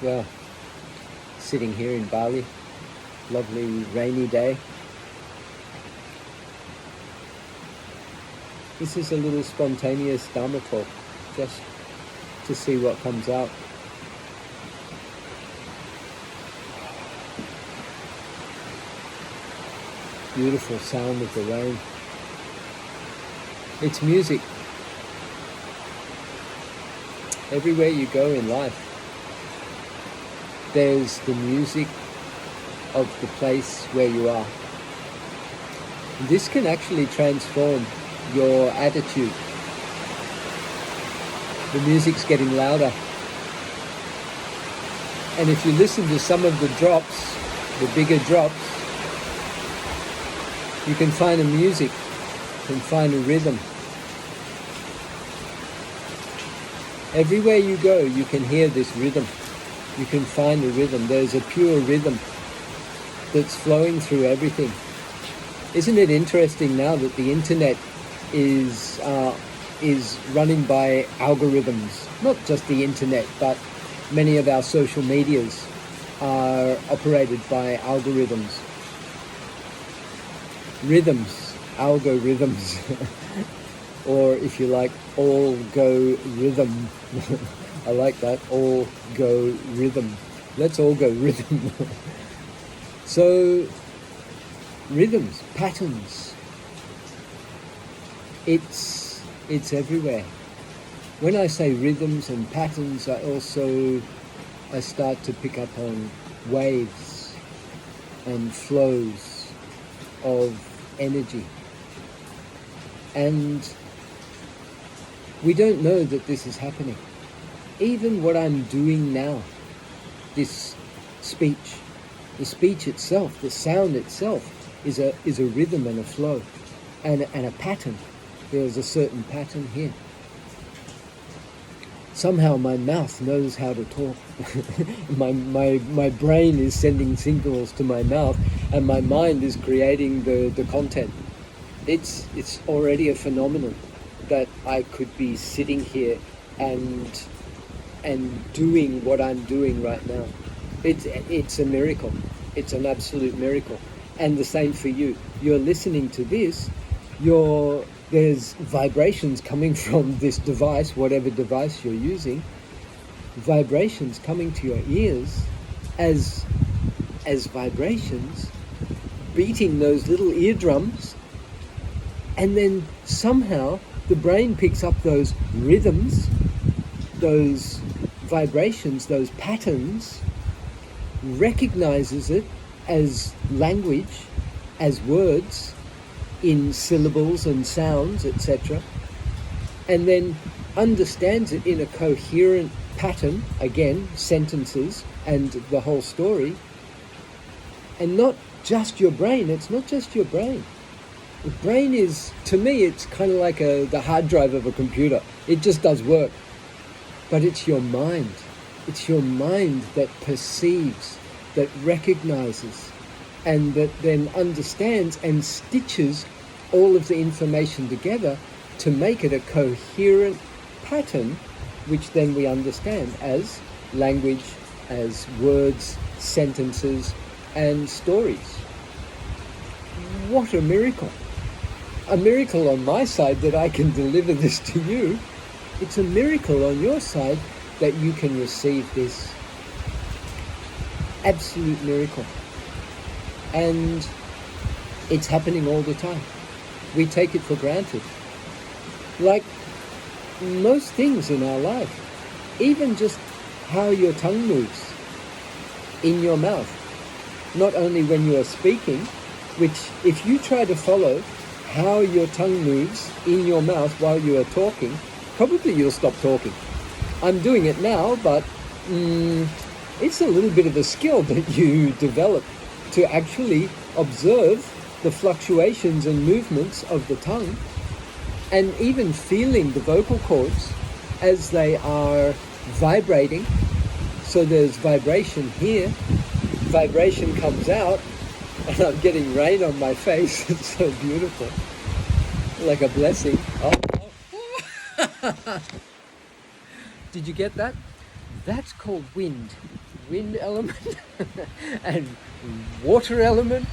Well, sitting here in Bali, lovely rainy day. This is a little spontaneous Dharma talk, just to see what comes out. Beautiful sound of the rain. It's music. Everywhere you go in life, there's the music of the place where you are. This can actually transform your attitude. The music's getting louder. And if you listen to some of the drops, the bigger drops, you can find a music, you can find a rhythm. Everywhere you go, you can hear this rhythm. You can find a rhythm. There's a pure rhythm that's flowing through everything. Isn't it interesting now that the internet is running by algorithms? Not just the internet, but many of our social medias are operated by algorithms. Rhythms, algorithms, or if you like, all go rhythm. I like that, all go rhythm. Let's all go rhythm. So, rhythms, patterns, it's everywhere. When I say rhythms and patterns, I start to pick up on waves and flows of energy. And we don't know that this is happening. Even what I'm doing now, this speech, the speech itself, the sound itself is a rhythm and a flow and a pattern. There's a certain pattern here. Somehow my mouth knows how to talk. my brain is sending signals to my mouth, and my mind is creating the content. It's already a phenomenon that I could be sitting here and doing what I'm doing right now. It's a miracle. It's an absolute miracle. And the same for you. You're listening to this, there's vibrations coming from this device, whatever device you're using, vibrations coming to your ears as vibrations, beating those little eardrums, and then somehow the brain picks up those rhythms, those vibrations, those patterns, recognizes it as language, as words, in syllables and sounds, etc., and then understands it in a coherent pattern, again, sentences and the whole story. And not just your brain, it's not just your brain. The brain is, to me, it's kind of like the hard drive of a computer. It just does work. But it's your mind. It's your mind that perceives, that recognizes, and that then understands and stitches all of the information together to make it a coherent pattern, which then we understand as language, as words, sentences, and stories. What a miracle. A miracle on my side that I can deliver this to you. It's a miracle on your side that you can receive this. Absolute miracle. And it's happening all the time. We take it for granted. Like most things in our life, even just how your tongue moves in your mouth. Not only when you are speaking, which if you try to follow how your tongue moves in your mouth while you are talking, probably you'll stop talking. I'm doing it now, but it's a little bit of a skill that you develop to actually observe the fluctuations and movements of the tongue, and even feeling the vocal cords as they are vibrating. So there's vibration here, vibration comes out, and I'm getting rain on my face. It's so beautiful, like a blessing. Oh. Did you get that? That's called wind. wind element and water element,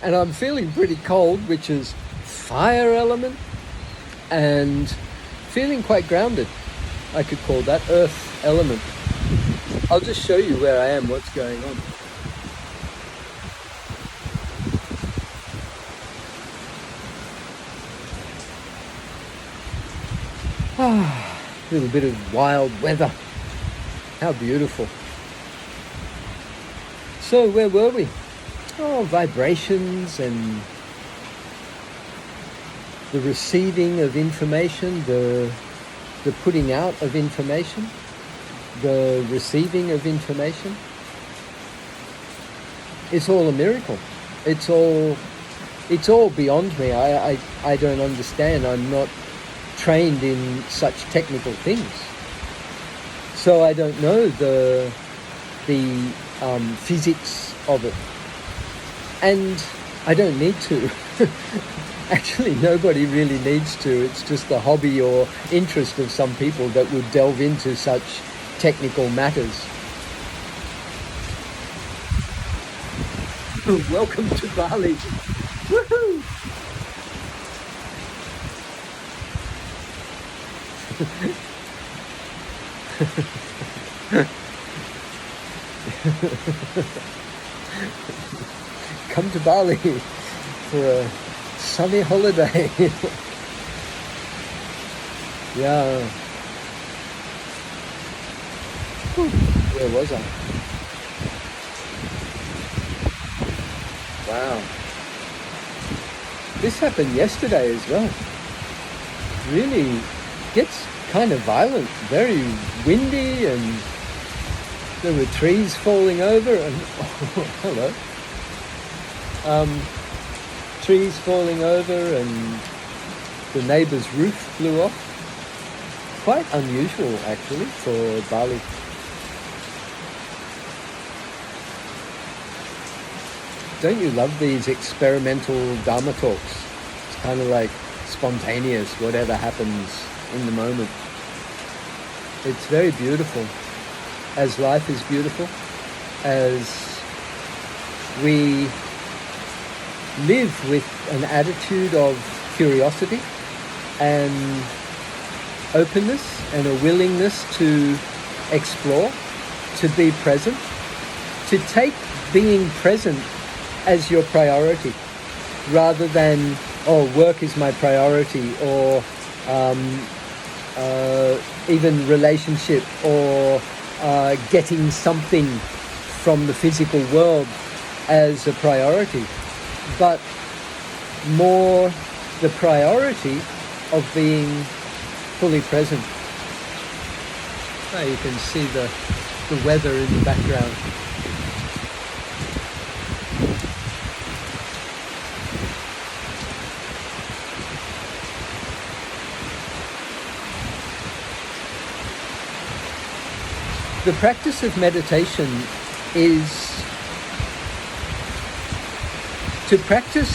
and I'm feeling pretty cold, which is fire element, and feeling quite grounded. I could call that earth element. I'll just show you where I am, what's going on. Ah, a little bit of wild weather. How beautiful. So where were we? Oh, vibrations and the receiving of information, the putting out of information, the receiving of information. It's all a miracle. It's all beyond me. I don't understand. I'm not trained in such technical things, so I don't know the physics of it, and I don't need to. Actually, nobody really needs to. It's just the hobby or interest of some people that would delve into such technical matters. Welcome to Bali. Woohoo! Come to Bali for a sunny holiday. Yeah. Where was I? Wow. This happened yesterday as well. Really gets kind of violent, very windy, and there were trees falling over and hello. Trees falling over and the neighbour's roof blew off. Quite unusual actually for Bali. Don't you love these experimental Dharma talks? It's kind of like spontaneous, whatever happens in the moment. It's very beautiful, as life is beautiful, as we live with an attitude of curiosity and openness and a willingness to explore, to be present, to take being present as your priority, rather than, oh, work is my priority, or even relationship, or getting something from the physical world as a priority, but more the priority of being fully present. Oh, you can see the weather in the background. The practice of meditation is to practice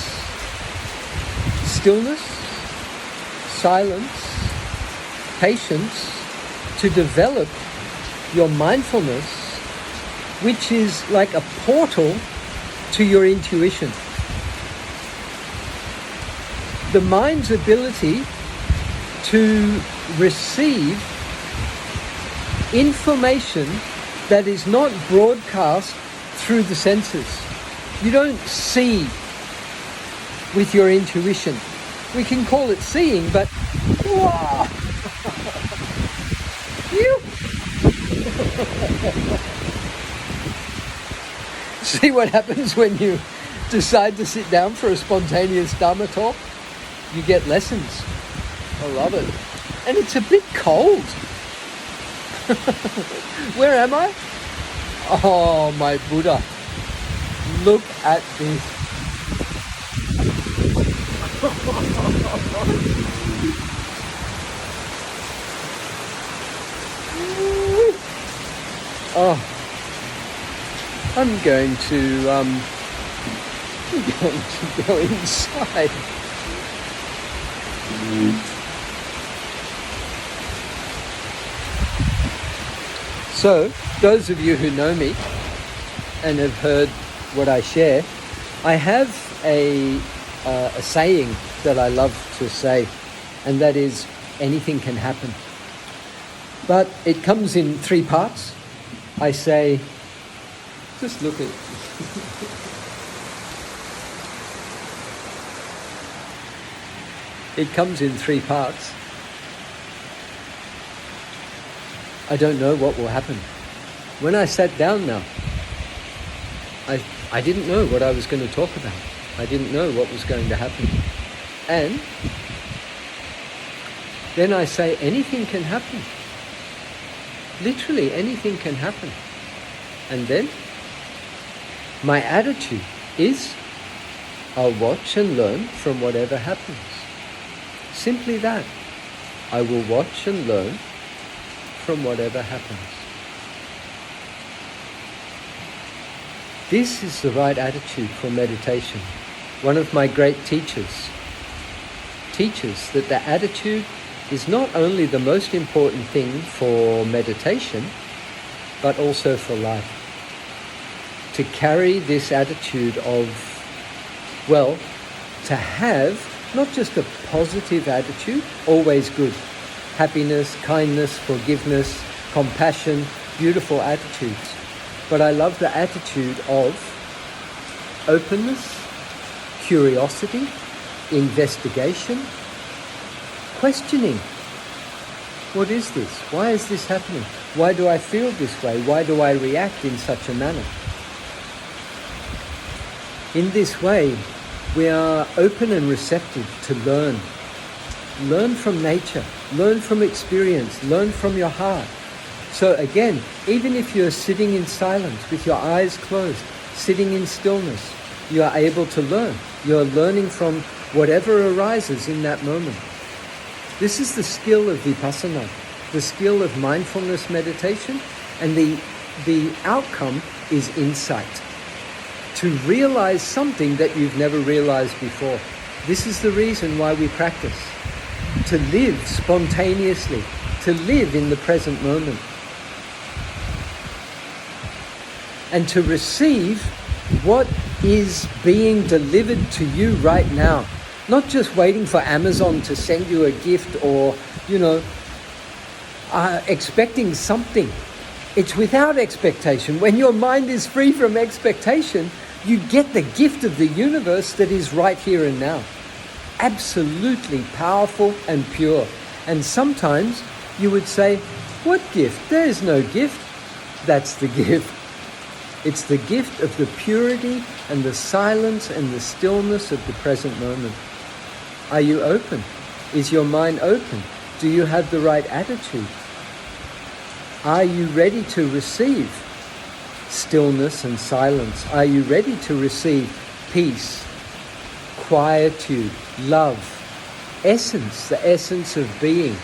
stillness, silence, patience, to develop your mindfulness, which is like a portal to your intuition. The mind's ability to receive information that is not broadcast through the senses. You don't see with your intuition. We can call it seeing, but whoa! See what happens when you decide to sit down for a spontaneous Dharma talk? You get lessons. I love it. And it's a bit cold. Where am I? Oh, my Buddha. Look at this. Oh, I'm going to go inside. So, those of you who know me and have heard what I share, I have a saying that I love to say, and that is, anything can happen. But it comes in 3 parts. I say, just look at it. It comes in 3 parts. I don't know what will happen. When I sat down now, I didn't know what I was going to talk about. I didn't know what was going to happen. And then I say, anything can happen. Literally, anything can happen. And then my attitude is, I'll watch and learn from whatever happens. Simply that. I will watch and learn from whatever happens. This is the right attitude for meditation. One of my great teachers teaches that the attitude is not only the most important thing for meditation, but also for life. To carry this attitude of, well, to have not just a positive attitude, always good, happiness, kindness, forgiveness, compassion, beautiful attitudes. But I love the attitude of openness, curiosity, investigation, questioning. What is this? Why is this happening? Why do I feel this way? Why do I react in such a manner? In this way, we are open and receptive to learn. Learn from nature, learn from experience, learn from your heart. So again, even if you're sitting in silence with your eyes closed, sitting in stillness, you are able to learn. You're learning from whatever arises in that moment. This is the skill of vipassana, the skill of mindfulness meditation, and the outcome is insight. To realize something that you've never realized before. This is the reason why we practice. To live spontaneously, to live in the present moment. And to receive what is being delivered to you right now. Not just waiting for Amazon to send you a gift or, expecting something. It's without expectation. When your mind is free from expectation, you get the gift of the universe that is right here and now. Absolutely powerful and pure. And sometimes you would say, what gift? There is no gift. That's the gift. It's the gift of the purity and the silence and the stillness of the present moment. Are you open? Is your mind open? Do you have the right attitude? Are you ready to receive stillness and silence? Are you ready to receive peace, quietude, love, essence, the essence of being?